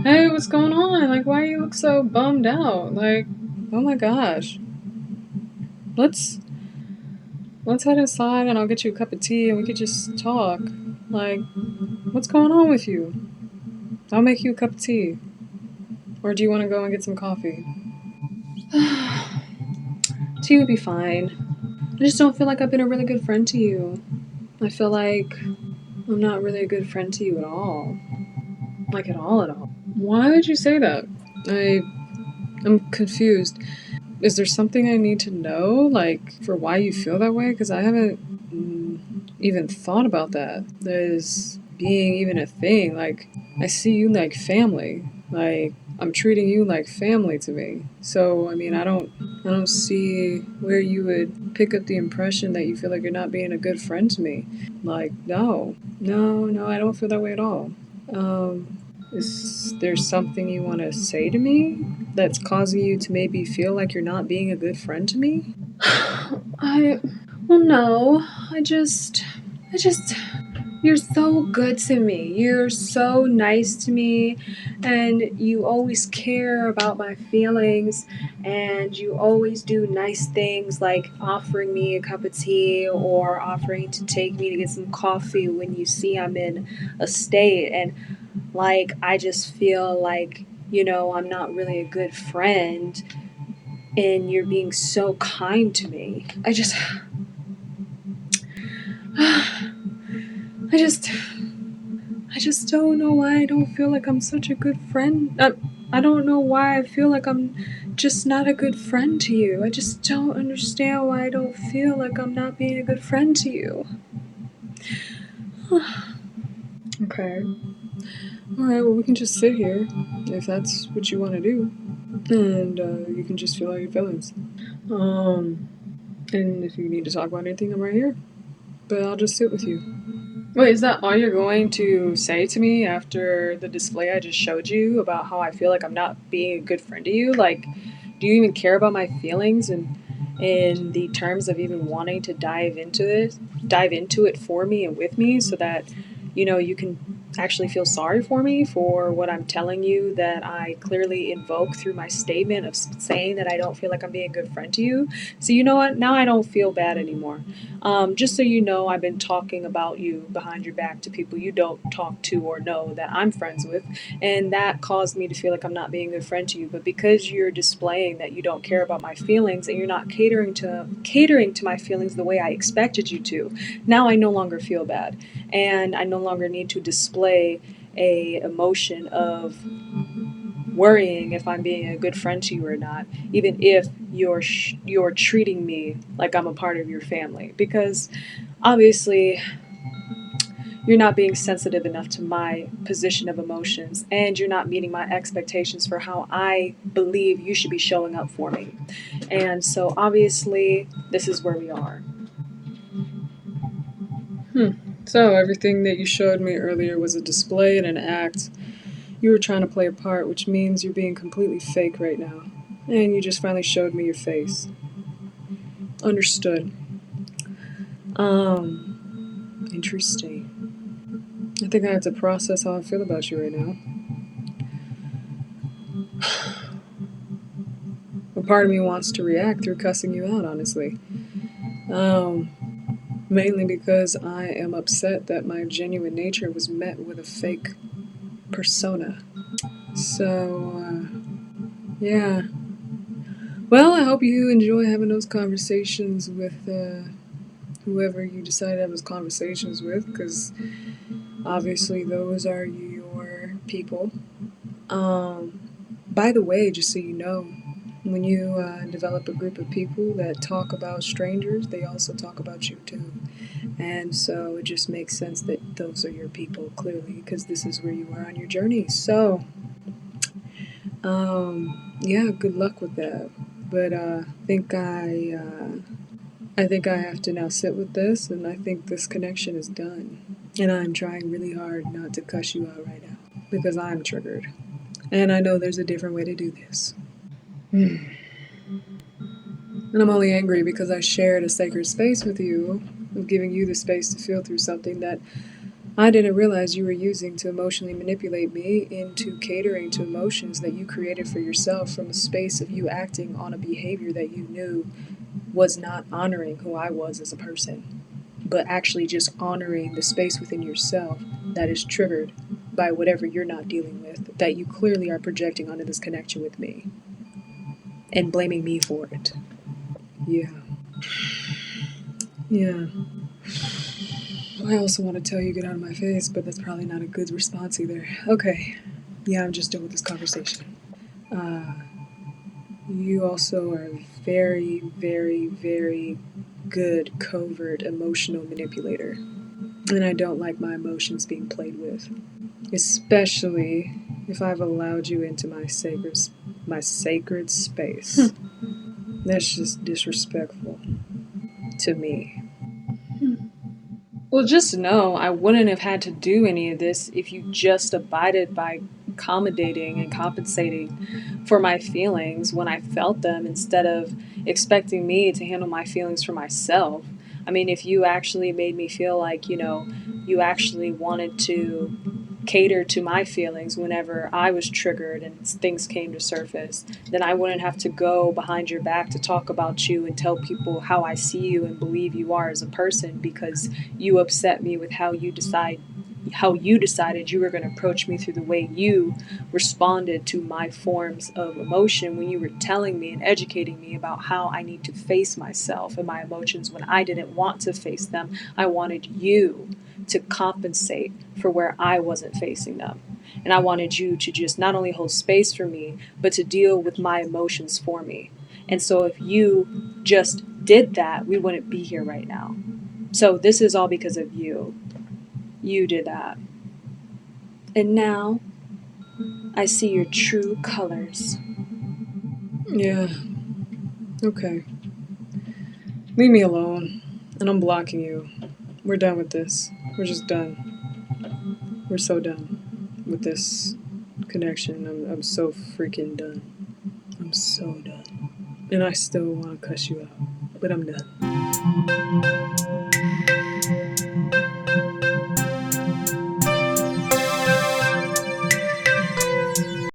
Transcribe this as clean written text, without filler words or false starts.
Hey, what's going on? Like, why you look so bummed out? Like, oh my gosh. Let's head inside and I'll get you a cup of tea and we could just talk. Like, what's going on with you? I'll make you a cup of tea. Or do you want to go and get some coffee? Tea would be fine. I just don't feel like I've been a really good friend to you. I feel like I'm not really a good friend to you at all. Like, at all, at all. Why would you say that? I'm confused. Is there something I need to know, like, for why you feel that way? Because I haven't even thought about that. There's being even a thing. Like, I see you like family. Like, I'm treating you like family to me. So, I mean, I don't see where you would pick up the impression that you feel like you're not being a good friend to me. Like, no, I don't feel that way at all. Is there something you want to say to me that's causing you to maybe feel like you're not being a good friend to me? Well, no. I just, you're so good to me. You're so nice to me, and you always care about my feelings, and you always do nice things like offering me a cup of tea or offering to take me to get some coffee when you see I'm in a state. And like, I just feel like, I'm not really a good friend, and you're being so kind to me. I just, I just don't know why I don't feel like I'm such a good friend. I don't know why I feel like I'm just not a good friend to you. I just don't understand why I don't feel like I'm not being a good friend to you. Okay. Alright, well, we can just sit here if that's what you want to do. And you can just feel all your feelings. And if you need to talk about anything, I'm right here. But I'll just sit with you. Wait, is that all you're going to say to me after the display I just showed you about how I feel like I'm not being a good friend to you? Like, do you even care about my feelings and in the terms of even wanting to dive into it for me and with me so that, you can actually feel sorry for me for what I'm telling you that I clearly invoke through my statement of saying that I don't feel like I'm being a good friend to you? So you know what? Now I don't feel bad anymore. Just so you know, I've been talking about you behind your back to people you don't talk to or know that I'm friends with, and that caused me to feel like I'm not being a good friend to you. But because you're displaying that you don't care about my feelings and you're not catering to my feelings the way I expected you to, now I no longer feel bad, and I no longer need to display a emotion of worrying if I'm being a good friend to you or not, even if you're treating me like I'm a part of your family, because obviously you're not being sensitive enough to my position of emotions, and you're not meeting my expectations for how I believe you should be showing up for me. And so obviously this is where we are. So everything that you showed me earlier was a display and an act. You were trying to play a part, which means you're being completely fake right now. And you just finally showed me your face. Understood. Interesting. I think I have to process how I feel about you right now. A part of me wants to react through cussing you out, honestly. Mainly because I am upset that my genuine nature was met with a fake persona. So, yeah. Well, I hope you enjoy having those conversations with whoever you decide to have those conversations with, because obviously those are your people. By the way, just so you know, when you develop a group of people that talk about strangers, they also talk about you too. And so it just makes sense that those are your people, clearly, because this is where you are on your journey. So, yeah, good luck with that. But I think I have to now sit with this, and I think this connection is done. And I'm trying really hard not to cuss you out right now because I'm triggered. And I know there's a different way to do this. And I'm only angry because I shared a sacred space with you, of giving you the space to feel through something that I didn't realize you were using to emotionally manipulate me into catering to emotions that you created for yourself from a space of you acting on a behavior that you knew was not honoring who I was as a person, but actually just honoring the space within yourself that is triggered by whatever you're not dealing with, that you clearly are projecting onto this connection with me and blaming me for it. Yeah. Yeah. I also want to tell you get out of my face, but that's probably not a good response either. Okay. Yeah, I'm just done with this conversation. You also are a very, very, very good covert emotional manipulator. And I don't like my emotions being played with. Especially if I've allowed you into my sacred space. That's just disrespectful to me. Well, just know I wouldn't have had to do any of this if you just abided by accommodating and compensating for my feelings when I felt them instead of expecting me to handle my feelings for myself. I mean, if you actually made me feel like, you actually wanted to cater to my feelings whenever I was triggered and things came to surface, then I wouldn't have to go behind your back to talk about you and tell people how I see you and believe you are as a person because you upset me with how you decided you were going to approach me through the way you responded to my forms of emotion when you were telling me and educating me about how I need to face myself and my emotions when I didn't want to face them. I wanted you to compensate for where I wasn't facing them. And I wanted you to just not only hold space for me, but to deal with my emotions for me. And so if you just did that, we wouldn't be here right now. So this is all because of you. You did that. And now I see your true colors. Yeah. Okay. Leave me alone. And I'm blocking you. We're done with this. We're just done. We're so done with this connection. I'm so freaking done. I'm so done. And I still want to cuss you out. But I'm done.